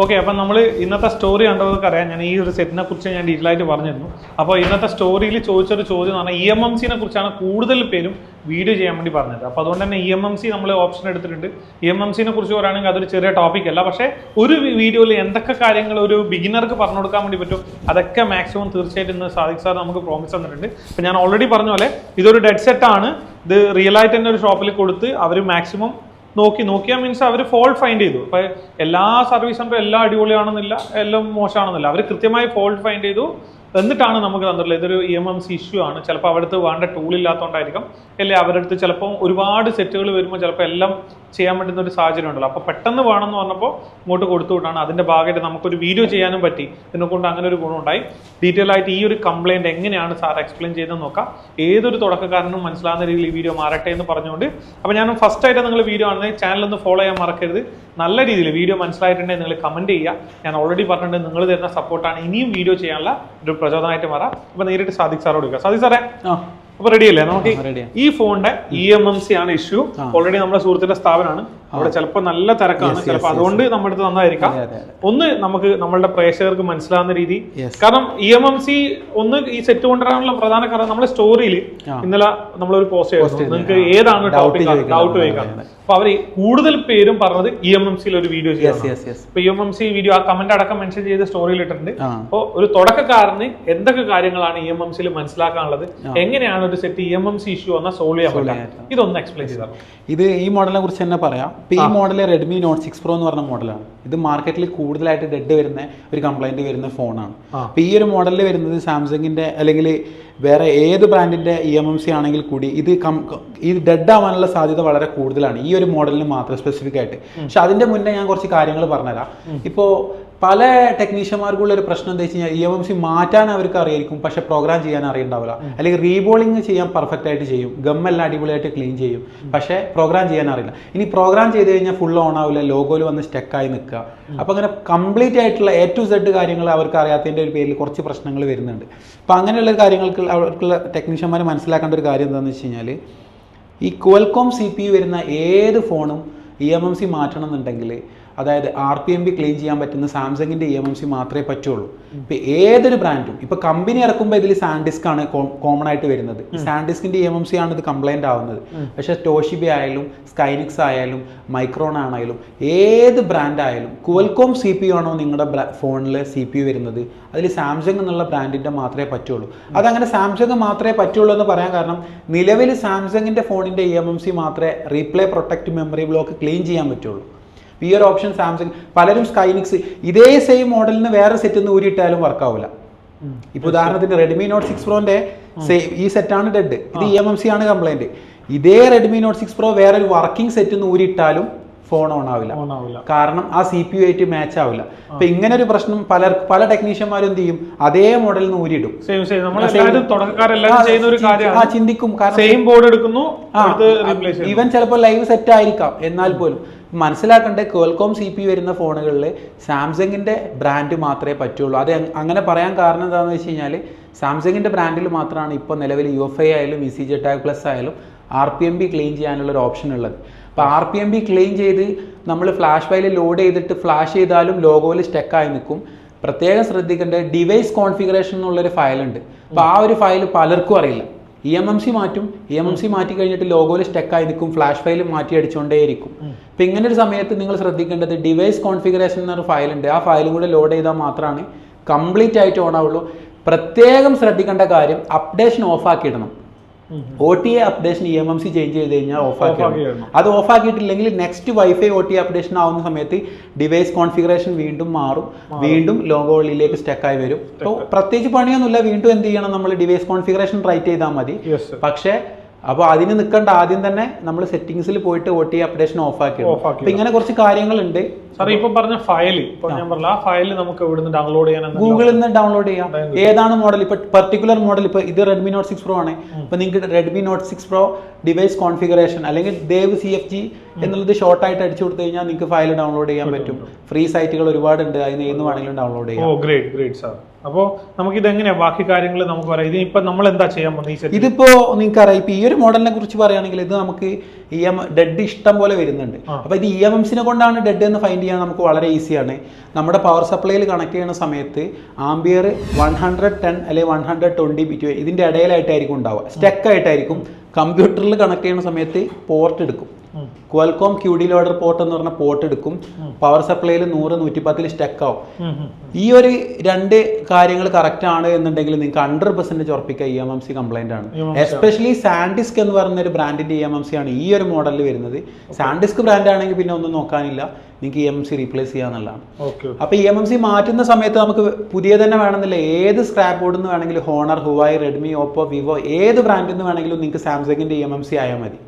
Okay, അപ്പം നമ്മൾ ഇന്നത്തെ സ്റ്റോറി കണ്ടവർക്ക് അറിയാം. ഞാൻ ഈ ഒരു സെറ്റിനെ കുറിച്ച് ഞാൻ ഡീറ്റെയിൽ ആയിട്ട് പറഞ്ഞിരുന്നു. അപ്പോൾ ഇന്നത്തെ സ്റ്റോറിയിൽ ചോദിച്ചൊരു ചോദ്യം എന്ന് പറഞ്ഞാൽ EMMCനെ കുറിച്ചാണ് കൂടുതൽ പേരും വീഡിയോ ചെയ്യാൻ വേണ്ടി പറഞ്ഞത്. അപ്പോൾ അതുകൊണ്ട് തന്നെ EMMC നമ്മൾ ഓപ്ഷൻ എടുത്തിട്ടുണ്ട്. EMMCനെ കുറിച്ച് പറയുകയാണെങ്കിൽ അതൊരു ചെറിയ ടോപ്പിക് അല്ല, പക്ഷേ ഒരു വീഡിയോയിൽ എന്തൊക്കെ കാര്യങ്ങൾ ഒരു ബിഗിനർക്ക് പറഞ്ഞു കൊടുക്കാൻ വേണ്ടി പറ്റും അതൊക്കെ മാക്സിമം തീർച്ചയായിട്ടും ഇന്ന് സാദിഖ് സാർ നമുക്ക് പ്രോമിസ് തന്നിട്ടുണ്ട്. അപ്പോൾ ഞാൻ ഓൾറെഡി പറഞ്ഞ പോലെ ഇതൊരു ഡെഡ് സെറ്റാണ്. ഇത് റിയൽ ആയിട്ട് തന്നെ ഒരു ഷോപ്പിൽ കൊടുത്ത് അവർ മാക്സിമം നോക്കിയാൽ മീൻസ് അവർ ഫോൾട്ട് ഫൈൻഡ് ചെയ്തു. അപ്പോൾ എല്ലാ സർവീസ് സെൻ്ററും എല്ലാം അടിപൊളിയാണെന്നില്ല, എല്ലാം മോശമാണെന്നില്ല. അവർ കൃത്യമായി ഫോൾട്ട് ഫൈൻഡ് ചെയ്തു, എന്നിട്ടാണ് നമുക്ക് തന്നിട്ടുള്ളത്. ഇതൊരു EMMC ഇഷ്യൂ ആണ്. ചിലപ്പോൾ അവിടുത്തെ വേണ്ട ടൂൾ ഇല്ലാത്തതുകൊണ്ടായിരിക്കും, അല്ലെ അവരുടെ അടുത്ത് ചിലപ്പോൾ ഒരുപാട് സെറ്റുകൾ വരുമ്പോൾ ചിലപ്പോൾ എല്ലാം ചെയ്യാൻ പറ്റുന്ന ഒരു സാഹചര്യം ഉണ്ടല്ലോ. അപ്പോൾ പെട്ടെന്ന് വേണമെന്ന് പറഞ്ഞപ്പോൾ ഇങ്ങോട്ട് കൊടുത്തുകൊണ്ടാണ്. അതിൻ്റെ ഭാഗമായിട്ട് നമുക്കൊരു വീഡിയോ ചെയ്യാനും പറ്റി. ഇതിനെക്കൊണ്ട് അങ്ങനെ ഒരു ഗുണമുണ്ടായി. ഡീറ്റെയിൽ ആയിട്ട് ഈ ഒരു കംപ്ലയിൻറ്റ് എങ്ങനെയാണ് സാർ എക്സ്പ്ലെയിൻ ചെയ്തെന്ന് നോക്കാം. ഏതൊരു തുടക്കക്കാരനും മനസ്സിലാകുന്ന രീതിയിൽ ഈ വീഡിയോ മാറട്ടെ എന്ന് പറഞ്ഞുകൊണ്ട്, അപ്പോൾ ഞാൻ ഫസ്റ്റ് ആയിട്ട് നിങ്ങൾ വീഡിയോ ആണെങ്കിൽ ചാനലൊന്ന് ഫോളോ ചെയ്യാൻ മറക്കരുത്. നല്ല രീതിയിൽ വീഡിയോ മനസ്സിലായിട്ടുണ്ടെങ്കിൽ നിങ്ങൾ കമൻറ്റ് ചെയ്യുക. ഞാൻ ഓൾറെഡി പറഞ്ഞിട്ടുണ്ട്, നിങ്ങൾ തരുന്ന സപ്പോർട്ടാണ് ഇനിയും വീഡിയോ ചെയ്യാനുള്ള ഒരു പ്രചോദനമായിട്ട് മാറാം. അപ്പോൾ നേരിട്ട് സാദിഖ് സാറോട് ചോദിക്കാം. സാദിഖ് സാറേ, അപ്പൊ റെഡി അല്ലേ? നമുക്ക് ഈ ഫോണിന്റെ EMMC ആണ് ഇഷ്യൂ. ഓൾറെഡി നമ്മുടെ സുഹൃത്തിന്റെ സ്ഥാപനമാണ്. അവിടെ ചിലപ്പോൾ നല്ല തിരക്കാണ്, ചിലപ്പോൾ അതുകൊണ്ട് നമ്മുടെ അടുത്ത് നന്നായിരിക്കാം. ഒന്ന് നമുക്ക് നമ്മളുടെ പ്രേക്ഷകർക്ക് മനസ്സിലാവുന്ന രീതി, കാരണം EMMC ഒന്ന് ഈ സെറ്റ് കൊണ്ടുവരാനുള്ള പ്രധാന കാരണം നമ്മുടെ സ്റ്റോറിയിൽ ഇന്നലെ നമ്മളൊരു പോസ്റ്റ് ചെയ്തു, നിങ്ങൾക്ക് ഏതാണ് ടോപ്പിക് ഡൗട്ട് ചോദിക്കാറുണ്ട്. അപ്പൊ അവർ കൂടുതൽ പേരും പറഞ്ഞത് EMMCയിൽ ഒരു വീഡിയോ ചെയ്യാം. ഇപ്പൊ EMMC വീഡിയോ ആ കമന്റ് അടക്കം മെൻഷൻ ചെയ്ത് സ്റ്റോറിയിൽ ഇട്ടിട്ടുണ്ട്. അപ്പോൾ ഒരു തുടക്കക്കാരന് എന്തൊക്കെ കാര്യങ്ങളാണ് EMMCയിൽ മനസ്സിലാക്കാനുള്ളത്, എങ്ങനെയാണ് ഒരു സെറ്റ് EMMC ഇഷ്യൂ വന്നാൽ സോൾവ് ചെയ്യാൻ പറ്റുക, ഇതൊന്ന് എക്സ്പ്ലെയിൻ ചെയ്താൽ. ഇത് ഈ മോഡലിനെ കുറിച്ച് തന്നെ പറയാം. ഇപ്പൊ ഈ മോഡൽ Redmi Note 6 Pro എന്ന് പറഞ്ഞ മോഡലാണ്. ഇത് മാർക്കറ്റിൽ കൂടുതലായിട്ട് ഡെഡ് വരുന്ന ഒരു കംപ്ലൈന്റ് വരുന്ന ഫോണാണ്. അപ്പൊ ഈ ഒരു മോഡലിൽ വരുന്നത് സാംസങ്ങിന്റെ അല്ലെങ്കിൽ വേറെ ഏത് ബ്രാൻഡിന്റെ EMMC ആണെങ്കിൽ കൂടി ഇത് ഡെഡ് ആവാനുള്ള സാധ്യത വളരെ കൂടുതലാണ് ഈ ഒരു മോഡലിന് മാത്രം സ്പെസിഫിക് ആയിട്ട്. പക്ഷെ അതിന്റെ മുന്നേ ഞാൻ കുറച്ച് കാര്യങ്ങൾ പറഞ്ഞുതരാം. ഇപ്പോൾ പല ടെക്നീഷ്യന്മാർക്കുള്ള ഒരു പ്രശ്നം എന്താ വെച്ച് കഴിഞ്ഞാൽ EMMC മാറ്റാൻ അവർക്ക് അറിയായിരിക്കും, പക്ഷെ പ്രോഗ്രാം ചെയ്യാൻ അറിയണ്ടാവില്ല. അല്ലെങ്കിൽ റീബോളിങ് ചെയ്യാൻ പെർഫെക്റ്റ് ആയിട്ട് ചെയ്യും, ഗമ്മെല്ലാം അടിപൊളിയായിട്ട് ക്ലീൻ ചെയ്യും, പക്ഷേ പ്രോഗ്രാം ചെയ്യാൻ അറിയില്ല. ഇനി പ്രോഗ്രാം ചെയ്ത് കഴിഞ്ഞാൽ ഫുൾ ഓൺ ആവില്ല, ലോഗോയിൽ വന്ന് സ്റ്റക്കായി നിൽക്കുക. അപ്പോൾ അങ്ങനെ കംപ്ലീറ്റ് ആയിട്ടുള്ള A to Z കാര്യങ്ങൾ അവർക്ക് അറിയാത്തതിൻ്റെ ഒരു പേരിൽ കുറച്ച് പ്രശ്നങ്ങൾ വരുന്നുണ്ട്. അപ്പോൾ അങ്ങനെയുള്ള കാര്യങ്ങൾക്ക് അവർക്കുള്ള ടെക്നീഷ്യന്മാർ മനസ്സിലാക്കേണ്ട ഒരു കാര്യം എന്താണെന്ന് വെച്ച് കഴിഞ്ഞാൽ, ഈ Qualcomm CPU വരുന്ന ഏത് ഫോണും EMMC മാറ്റണം എന്നുണ്ടെങ്കിൽ, അതായത് RPMB ക്ലീൻ ചെയ്യാൻ പറ്റുന്ന സാംസങ്ങിൻ്റെ EMMC മാത്രമേ പറ്റുള്ളൂ. ഇപ്പം ഏതൊരു ബ്രാൻഡും ഇപ്പോൾ കമ്പനി ഇറക്കുമ്പോൾ ഇതിൽ സാൻഡിസ്ക് ആണ് കോമൺ ആയിട്ട് വരുന്നത്. സാൻഡിസ്കിൻ്റെ EMMC ആണ് ഇത് കംപ്ലൈൻറ്റ് ആവുന്നത്. പക്ഷേ ടോഷിബ ആയാലും സ്കൈനിക്സ് ആയാലും മൈക്രോൺ ആണെങ്കിലും ഏത് ബ്രാൻഡ് ആയാലും Qualcomm CPU ആണോ നിങ്ങളുടെ ഫോണിൽ CPU വരുന്നത്, അതിൽ സാംസങ് എന്നുള്ള ബ്രാൻഡിൻ്റെ മാത്രമേ പറ്റുള്ളൂ. അതങ്ങനെ സാംസങ് മാത്രമേ പറ്റുള്ളൂ എന്ന് പറയാൻ കാരണം, നിലവിൽ സാംസങ്ങിൻ്റെ ഫോണിൻ്റെ EMMC മാത്രമേ replay protect memory block clean ചെയ്യാൻ പറ്റുള്ളൂ. ഈ ഒരു ഓപ്ഷൻ സാംസങ് പലരും സ്കൈനിക്സ് ഇതേ സെയിം മോഡലിന് വേറെ സെറ്റിൽ നിന്ന് ഊരിയിട്ടാലും വർക്കാവില്ല. ഇപ്പോൾ ഉദാഹരണത്തിന് Redmi Note 6 Proന്റെ ഈ സെറ്റാണ് ഡെഡ്, ഇത് EMMC ആണ് കംപ്ലൈന്റ്. ഇതേ Redmi Note 6 Pro വേറെ ഒരു വർക്കിംഗ് സെറ്റിൽ നിന്ന് ഊരിയിട്ടാലും ഫോൺ ഓൺ ആവില്ല, കാരണം ആ CPU ആയിട്ട് മാച്ച് ആവില്ല. അപ്പൊ ഇങ്ങനെ ഒരു പ്രശ്നം പല ടെക്നീഷ്യന്മാരും എന്ത് ചെയ്യും, അതേ മോഡലിൽ നിന്ന് ഊരിയിടും. ചിന്തിക്കും, ഈവൻ ചിലപ്പോൾ ലൈവ് സെറ്റ് ആയിരിക്കാം. എന്നാൽ പോലും മനസ്സിലാക്കേണ്ട, Qualcomm CPU വരുന്ന ഫോണുകളിൽ സാംസങ്ങിൻ്റെ ബ്രാൻഡ് മാത്രമേ പറ്റുള്ളൂ. അത് അങ്ങനെ പറയാൻ കാരണം എന്താണെന്ന് വെച്ച് കഴിഞ്ഞാൽ, സാംസങ്ങിൻ്റെ ബ്രാൻഡിൽ മാത്രമാണ് ഇപ്പോൾ നിലവിൽ UFI ആയാലും ECG Tag Plus ആയാലും RPMB ക്ലീൻ ചെയ്യാനുള്ള ഒരു ഓപ്ഷൻ ഉള്ളത്. അപ്പോൾ RPMB ക്ലീൻ ചെയ്ത് നമ്മൾ ഫ്ലാഷ് ഫയൽ ലോഡ് ചെയ്തിട്ട് ഫ്ലാഷ് ചെയ്താലും ലോഗോയിൽ സ്റ്റക്കായി നിൽക്കും. പ്രത്യേകം ശ്രദ്ധിക്കേണ്ടത്, ഡിവൈസ് കോൺഫിഗറേഷൻ എന്നുള്ളൊരു ഫയലുണ്ട്. അപ്പോൾ ആ ഒരു ഫയൽ പലർക്കും അറിയില്ല. EMMC മാറ്റും, EMMC മാറ്റി കഴിഞ്ഞിട്ട് ലോഗോയിൽ സ്റ്റക്കായി നിൽക്കും, ഫ്ലാഷ് ഫയൽ മാറ്റി അടിച്ചുകൊണ്ടേയിരിക്കും. അപ്പം ഇങ്ങനെ ഒരു സമയത്ത് നിങ്ങൾ ശ്രദ്ധിക്കേണ്ടത്, ഡിവൈസ് കോൺഫിഗറേഷൻ എന്നൊരു ഫയലുണ്ട്. ആ ഫയലും കൂടെ ലോഡ് ചെയ്താൽ മാത്രമാണ് കംപ്ലീറ്റ് ആയിട്ട് ഓൺ ആവുള്ളൂ. പ്രത്യേകം ശ്രദ്ധിക്കേണ്ട കാര്യം, അപ്ഡേഷൻ ഓഫാക്കി ഇടണം. OTA അപ്ഡേഷൻ EMMC ചേഞ്ച് ചെയ്ത് കഴിഞ്ഞാൽ ഓഫാക്കി. അത് ഓഫാക്കിയിട്ടില്ലെങ്കിൽ നെക്സ്റ്റ് വൈഫൈ OTA അപ്ഡേഷൻ ആവുന്ന സമയത്ത് ഡിവൈസ് കോൺഫിഗറേഷൻ വീണ്ടും മാറും, വീണ്ടും ലോഗോയിലേക്ക് സ്റ്റക്കായി വരും. അപ്പോൾ പ്രത്യേകിച്ച് പണിയൊന്നുമില്ല, വീണ്ടും എന്ത് ചെയ്യണം, നമ്മൾ ഡിവൈസ് കോൺഫിഗറേഷൻ റൈറ്റ് ചെയ്താൽ മതി. പക്ഷേ അപ്പോൾ അതിന് നിൽക്കേണ്ട, ആദ്യം തന്നെ നമ്മൾ സെറ്റിംഗ്സിൽ പോയിട്ട് OTA അപ്ഡേഷൻ ഓഫാക്കി. അപ്പൊ ഇങ്ങനെ കുറച്ച് കാര്യങ്ങളുണ്ട്. ഇപ്പൊ പറഞ്ഞ ഫയൽ, ഞാൻ പറഞ്ഞ ആ ഫയൽ നമുക്ക് ഇവിടുന്ന് ഡൗൺലോഡ് ചെയ്യാൻ ഗൂഗിളിൽ നിന്ന് ഡൗൺലോഡ് ചെയ്യാം. ഏതാണ് മോഡൽ, ഇപ്പൊ പെർട്ടിക്കുലർ മോഡൽ, ഇപ്പൊ ഇത് Redmi Note 6 Pro ആണ്. ഇപ്പൊ നിങ്ങൾക്ക് Redmi Note 6 Pro device configuration അല്ലെങ്കിൽ Dev CFG എന്നുള്ളത് ഷോർട്ടായിട്ട് അടിച്ചു കൊടുത്തു കഴിഞ്ഞാൽ നിങ്ങൾക്ക് ഫയൽ ഡൗൺലോഡ് ചെയ്യാൻ പറ്റും. ഫ്രീ സൈറ്റുകൾ ഒരുപാടുണ്ട്, അതിന് ഏത് വേണമെങ്കിലും ഡൗൺലോഡ് ചെയ്യാം. ഓ ഗ്രേറ്റ് ഗ്രേറ്റ് സാർ. അപ്പോൾ നമുക്ക് ഇതെങ്ങനെയാ ബാക്കി കാര്യങ്ങൾ നമുക്ക് പറയാം. ഇതിപ്പോ നമ്മൾ എന്താ ചെയ്യാൻ പോകുന്നത്? ഇതിപ്പോ നിങ്ങൾക്കറിയാം, ഇപ്പൊ ഈ ഒരു മോഡലിനെ കുറിച്ച് പറയുകയാണെങ്കിൽ ഇത് നമുക്ക് ഡെഡ് ഇഷ്ടം പോലെ വരുന്നുണ്ട്. അപ്പൊ ഇത് EMMCനെ കൊണ്ടാണ് ഡെഡ് എന്ന് ഫൈൻഡ് ചെയ്യാൻ നമുക്ക് വളരെ ഈസിയാണ്. നമ്മുടെ പവർ സപ്ലൈയിൽ കണക്ട് ചെയ്യുന്ന സമയത്ത് ആംബിയർ 110 അല്ലെങ്കിൽ 120 ബിറ്റ് ഇതിന്റെ ഇടയിലായിട്ടായിരിക്കും ഉണ്ടാവുക, സ്റ്റക്ക് ആയിട്ടായിരിക്കും. കമ്പ്യൂട്ടറിൽ കണക്ട് ചെയ്യുന്ന സമയത്ത് പോർട്ട് എടുക്കും, ക്വാൽകോം QD ലോഡർ പോർട്ട് എന്ന് പറഞ്ഞ പോർട്ട് എടുക്കും. പവർ സപ്ലൈയിൽ 100-110 സ്റ്റക്ക് ആവും. ഈ ഒരു രണ്ട് കാര്യങ്ങൾ കറക്റ്റ് ആണ് എന്നുണ്ടെങ്കിൽ നിങ്ങൾക്ക് 100% ഉറപ്പിക്കുക EMMC കംപ്ലൈന്റ് ആണ്. എസ്പെഷ്യലി സാൻഡിസ്ക് എന്ന് പറയുന്ന ഒരു ബ്രാൻഡിന്റെ EMMC ആണ് ഈ ഒരു മോഡലിൽ വരുന്നത്. സാൻഡിസ്ക് ബ്രാൻഡ് ആണെങ്കിൽ പിന്നെ ഒന്നും നോക്കാനില്ല, നിങ്ങൾക്ക് EMMC റീപ്ലേസ് ചെയ്യാന്നുള്ളതാണ്. അപ്പൊ EMMC മാറ്റുന്ന സമയത്ത് നമുക്ക് പുതിയ തന്നെ വേണമെന്നില്ല, ഏത് സ്ക്രാപ്പ് ബോർഡിൽ നിന്ന് വേണമെങ്കിലും, ഹോണർ, ഹുവായി, റെഡ്മി, ഓപ്പോ, വിവോ ഏത് ബ്രാൻഡിൽ നിന്ന് വേണമെങ്കിലും നിങ്ങൾക്ക് സാംസങ്ങിന്റെ EMMC ആയാൽ മതി.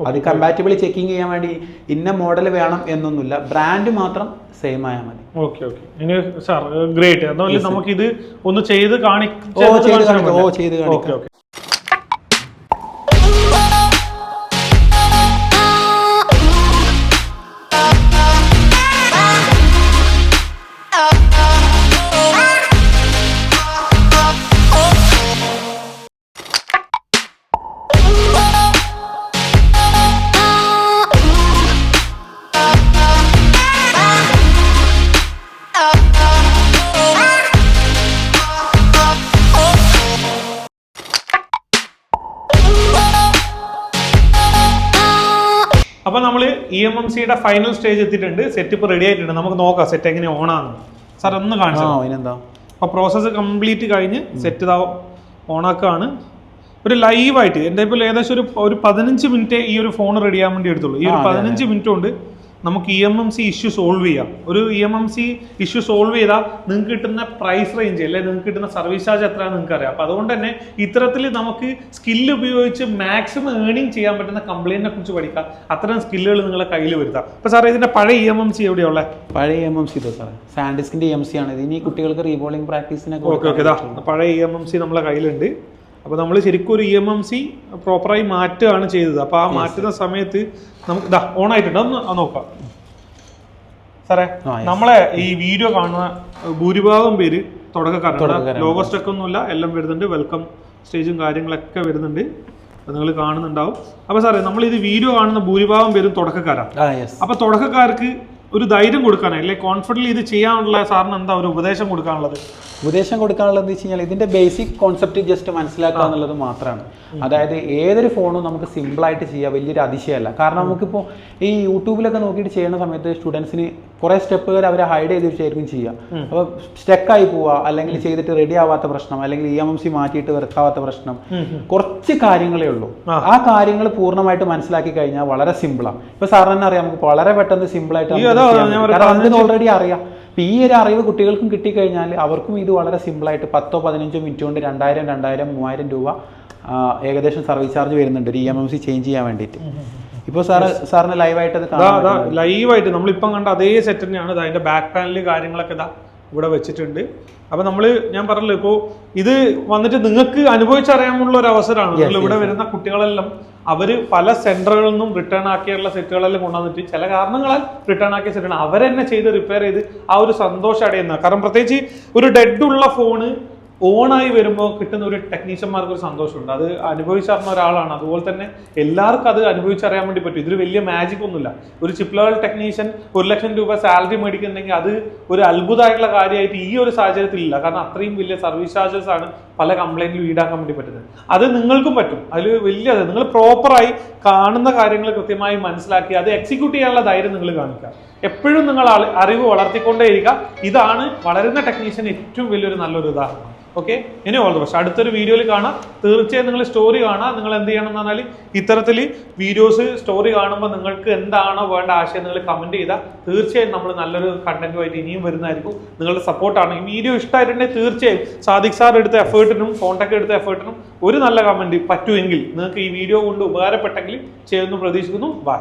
അത് കമ്പാറ്റബിളി ചെക്കിങ് ചെയ്യാൻ വേണ്ടി ഇന്ന മോഡൽ വേണം എന്നൊന്നുമില്ല, ബ്രാൻഡ് മാത്രം സെയിം ആയാൽ മതി. Okay okay. ഇനി സാർ ഗ്രേറ്റ്. അതുപോലെ നമുക്ക് ഇത് ഒന്ന് ചെയ്ത് കാണിക്കാം. ചെയ്ത് കാണിക്കാം. അപ്പൊ നമ്മൾ EMMCയുടെ ഫൈനൽ സ്റ്റേജ് എത്തിയിട്ടുണ്ട്. സെറ്റ് ഇപ്പോൾ റെഡി ആയിട്ടുണ്ട്. നമുക്ക് നോക്കാം സെറ്റ് എങ്ങനെ ഓൺ ആണ്. സാർ ഒന്ന് കാണിച്ചോ. അപ്പൊ പ്രോസസ്സ് കംപ്ലീറ്റ് കഴിഞ്ഞ് സെറ്റ് ഓണാക്കാണ്. ഒരു ലൈവായിട്ട് എൻ്റെ ഇപ്പോൾ ഏകദേശം ഒരു 15 മിനിറ്റ് ഈ ഒരു ഫോൺ റെഡി ആകാൻ വേണ്ടി എടുത്തുള്ളൂ. ഈ ഒരു 15 മിനിറ്റ് കൊണ്ട് നമുക്ക് EMMC ഇഷ്യൂ സോൾവ് ചെയ്യാം. ഒരു EMMC ഇഷ്യൂ സോൾവ് ചെയ്താൽ നിങ്ങൾക്ക് കിട്ടുന്ന പ്രൈസ് റേഞ്ച് അല്ലെ നിങ്ങൾക്ക് കിട്ടുന്ന സർവീസ് ചാർജ് എത്രയാണെന്ന് നിങ്ങൾക്ക് അറിയാം. അപ്പം അതുകൊണ്ട് തന്നെ ഇത്തരത്തിൽ നമുക്ക് സ്കില്ല് ഉപയോഗിച്ച് മാക്സിമം ഏർണിംഗ് ചെയ്യാൻ പറ്റുന്ന കംപ്ലൈന്റിനെ കുറിച്ച് പഠിക്കാം. അത്തരം സ്കില്ലുകൾ നിങ്ങളെ കയ്യിൽ വരുത്താം. അപ്പോൾ സാറേ ഇതിന്റെ പഴയ EMMC എവിടെയുള്ളത്? പഴയ EMMC ഇതോ സാറേ, സാൻഡിസ്കിന്റെ EMMC ആണ്. ഇനി കുട്ടികൾക്ക് റീബോളിംഗ് പ്രാക്ടീസിനൊക്കെ ഓക്കെ ഓക്കെ. ഇതാ പഴയ EMMC നമ്മളെ കയ്യിലുണ്ട്. അപ്പോൾ നമ്മൾ ശരിക്കും ഒരു EMMC പ്രോപ്പറായി മാറ്റുകയാണ് ചെയ്തത്. അപ്പോൾ ആ മാറ്റുന്ന സമയത്ത് നമുക്ക് ഇതാ ഓൺ ആയിട്ടുണ്ട്. ഒന്ന് നോക്കാം സാറേ. നമ്മളെ ഈ വീഡിയോ കാണുന്ന ഭൂരിഭാഗം പേര് തുടക്കക്കാരാണ്. ലോഗോ സ്റ്റക്ക് ഒന്നുമില്ല, എല്ലാം വരുന്നുണ്ട്. വെൽക്കം സ്റ്റേജും കാര്യങ്ങളൊക്കെ വരുന്നുണ്ട്, നിങ്ങൾ കാണുന്നുണ്ടാവും. അപ്പോൾ സാറേ നമ്മൾ ഇത് വീഡിയോ കാണുന്ന ഭൂരിഭാഗം പേരും തുടക്കക്കാരാണ്. അപ്പോൾ തുടക്കക്കാർക്ക് ഒരു ധൈര്യം കൊടുക്കാനായി അല്ലെ കോൺഫിഡൻ്റ് ഇത് ചെയ്യാനുള്ള സാറിന് എന്താ ഒരു ഉപദേശം കൊടുക്കാനുള്ളത്? ഉപദേശം കൊടുക്കാനുള്ളത് വെച്ച് കഴിഞ്ഞാൽ ഇതിന്റെ ബേസിക് കോൺസെപ്റ്റ് ജസ്റ്റ് മനസ്സിലാക്കുക എന്നുള്ളത് മാത്രമാണ്. അതായത് ഏതൊരു ഫോണും നമുക്ക് സിമ്പിളായിട്ട് ചെയ്യാം, വലിയൊരു അതിശയമല്ല. കാരണം നമുക്കിപ്പോൾ ഈ യൂട്യൂബിലൊക്കെ നോക്കിയിട്ട് ചെയ്യുന്ന സമയത്ത് സ്റ്റുഡൻസിന് കുറേ സ്റ്റെപ്പുകൾ അവർ ഹൈഡ് ചെയ്ത് വെച്ചായിരിക്കും ചെയ്യുക. അപ്പോൾ സ്റ്റക്കായി പോവുക, അല്ലെങ്കിൽ ചെയ്തിട്ട് റെഡി ആവാത്ത പ്രശ്നം, അല്ലെങ്കിൽ EMMC മാറ്റിയിട്ട് വർക്കാവാത്ത പ്രശ്നം, കുറച്ച് കാര്യങ്ങളേ ഉള്ളൂ. ആ കാര്യങ്ങൾ പൂർണ്ണമായിട്ട് മനസ്സിലാക്കി കഴിഞ്ഞാൽ വളരെ സിമ്പിളാണ്. ഇപ്പൊ സാറിന് തന്നെ അറിയാം, നമുക്ക് വളരെ പെട്ടെന്ന് സിമ്പിളായിട്ട് ഓൾറെഡി അറിയാം. ഈ ഒരു അറിവ് കുട്ടികൾക്കും കിട്ടിക്കഴിഞ്ഞാൽ അവർക്കും ഇത് വളരെ സിമ്പിളായിട്ട് 10-15 മിനിറ്റ് കൊണ്ട് 2000-3000 രൂപ ഏകദേശം സർവീസ് ചാർജ് വരുന്നുണ്ട് ഒരു EMMC ചേഞ്ച് ചെയ്യാൻ വേണ്ടിയിട്ട്. ഇപ്പോൾ സാറിന് ലൈവായിട്ട് ലൈവായിട്ട് നമ്മളിപ്പം കണ്ട അതേ സെറ്റ് തന്നെയാണ്. അതിന്റെ ബാക്ക് പാനൽ കാര്യങ്ങളൊക്കെ ഇതാ ഇവിടെ വെച്ചിട്ടുണ്ട്. അപ്പൊ ഞാൻ പറഞ്ഞല്ലോ, ഇപ്പോൾ ഇത് വന്നിട്ട് നിങ്ങൾക്ക് അനുഭവിച്ചറിയാനുള്ള ഒരു അവസരമാണ്. നിങ്ങൾ ഇവിടെ വരുന്ന കുട്ടികളെല്ലാം അവർ പല സെന്ററുകളിൽ നിന്നും റിട്ടേൺ ആക്കിയുള്ള സെറ്റുകളെല്ലാം കൊണ്ടുവന്നിട്ട് ചില കാരണങ്ങളാൽ റിട്ടേൺ ആക്കിയ സെറ്റാണ് അവരെന്നെ ചെയ്ത് റിപ്പയർ ചെയ്ത് ആ ഒരു സന്തോഷം അടയുന്നത്. കാരണം പ്രത്യേകിച്ച് ഒരു ഡെഡ് ഉള്ള ഫോണ് ഓണായി വരുമ്പോൾ കിട്ടുന്ന ഒരു ടെക്നീഷ്യന്മാർക്ക് ഒരു സന്തോഷമുണ്ട്. അത് അനുഭവിച്ചറിഞ്ഞ ഒരാളാണ്. അതുപോലെ തന്നെ എല്ലാവർക്കും അത് അനുഭവിച്ചറിയാൻ വേണ്ടി പറ്റും. ഇതൊരു വലിയ മാജിക് ഒന്നുമില്ല. ഒരു ചിപ്പ് ലെവൽ ടെക്നീഷ്യൻ 1 ലക്ഷം രൂപ സാലറി മേടിക്കുന്നുണ്ടെങ്കിൽ അത് ഒരു അത്ഭുതമായിട്ടുള്ള കാര്യമായിട്ട് ഈ ഒരു സാഹചര്യത്തിൽ ഇല്ല. കാരണം അത്രയും വലിയ സർവീസ് ചാർജസ് ആണ് പല കംപ്ലൈന്റിലും ഈടാക്കാൻ വേണ്ടി പറ്റുന്നത്. അത് നിങ്ങൾക്കും പറ്റും. അതിൽ വലിയ നിങ്ങൾ പ്രോപ്പറായി കാണുന്ന കാര്യങ്ങൾ കൃത്യമായി മനസ്സിലാക്കി അത് എക്സിക്യൂട്ട് ചെയ്യാനുള്ള ധൈര്യം നിങ്ങൾ കാണിക്കുക. എപ്പോഴും നിങ്ങൾ അറിവ് വളർത്തിക്കൊണ്ടേയിരിക്കുക. ഇതാണ് വളരുന്ന ടെക്നീഷ്യൻ ഏറ്റവും വലിയൊരു നല്ലൊരു ഉദാഹരണം. ഓക്കെ, ഇനി ഓൾ ദ ബെസ്റ്റ്. അടുത്തൊരു വീഡിയോയിൽ കാണാം. തീർച്ചയായും നിങ്ങൾ സ്റ്റോറി കാണാം. നിങ്ങൾ എന്ത് ചെയ്യണം എന്ന് പറഞ്ഞാൽ ഇത്തരത്തിൽ വീഡിയോസ് സ്റ്റോറി കാണുമ്പോൾ നിങ്ങൾക്ക് എന്താണോ വേണ്ട ആശയം നിങ്ങൾ കമന്റ് ചെയ്താൽ തീർച്ചയായും നമ്മൾ നല്ലൊരു കണ്ടന്റുമായിട്ട് ഇനിയും വരുന്നതായിരിക്കും. നിങ്ങളുടെ സപ്പോർട്ടാണ്. ഈ വീഡിയോ ഇഷ്ടമായിട്ടുണ്ടെങ്കിൽ തീർച്ചയായും സാദിഖ് സാർ എടുത്ത എഫേർട്ടിനും ഫോൺടെക് എടുത്ത എഫേർട്ടിനും ഒരു നല്ല കമന്റ് പറ്റുമെങ്കിൽ നിങ്ങൾക്ക് ഈ വീഡിയോ കൊണ്ട് ഉപകാരപ്പെട്ടെങ്കിൽ ചെയ്യുന്നു പ്രതീക്ഷിക്കുന്നു. ബൈ.